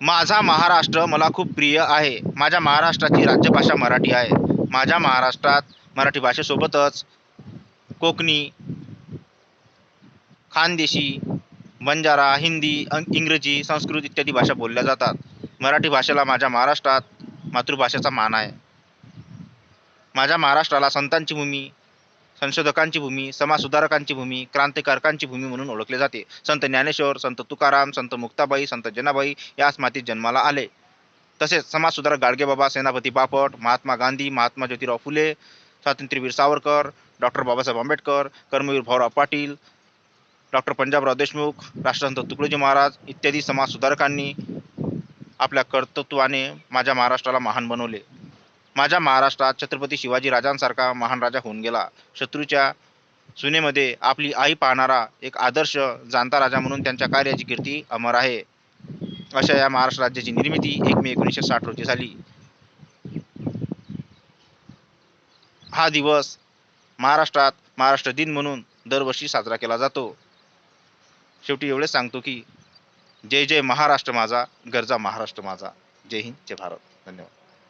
माझा महाराष्ट्र मला खूप प्रिय आहे. माझ्या महाराष्ट्राची राज्यभाषा मराठी आहे. माझ्या महाराष्ट्रात मराठी भाषेसोबतच कोकणी, खानदेशी, बंजारा, हिंदी, इंग्रजी, संस्कृत इत्यादी भाषा बोलल्या जातात. मराठी भाषेला माझ्या महाराष्ट्रात मातृभाषेचा मान आहे. माझ्या महाराष्ट्राला संतांची भूमी, संशोधकांची भूमी, समाजसुधारकांची भूमी, क्रांतिकारकांची भूमी म्हणून ओळखले जाते. संत ज्ञानेश्वर, संत तुकाराम, संत मुक्ताबाई, संत जनाबाई याच मातीत जन्माला आले. तसेच समाजसुधारक गाडगेबाबा, सेनापती बापट, महात्मा गांधी, महात्मा ज्योतिराव फुले, स्वातंत्र्यवीर सावरकर, डॉक्टर बाबासाहेब आंबेडकर, कर्मवीर भाऊराव पाटील, डॉक्टर पंजाबराव देशमुख, राष्ट्रसंत तुकडोजी महाराज इत्यादी समाजसुधारकांनी आपल्या कर्तृत्वाने माझ्या महाराष्ट्राला महान बनवले. माझ्या महाराष्ट्रात छत्रपती शिवाजी राजांसारखा महान राजा होऊन गेला. शत्रूच्या सुनेमध्ये आपली आई पाहणारा एक आदर्श जाणता राजा म्हणून त्यांच्या कार्याची कीर्ती अमर आहे. अशा या महाराष्ट्र राज्याची निर्मिती 1 मे 1960 रोजी झाली. हा दिवस महाराष्ट्रात महाराष्ट्र दिन म्हणून दरवर्षी साजरा केला जातो. शेवटी एवढेच सांगतो की जय जय महाराष्ट्र माझा, गरजा महाराष्ट्र माझा. जय हिंद, जय भारत. धन्यवाद.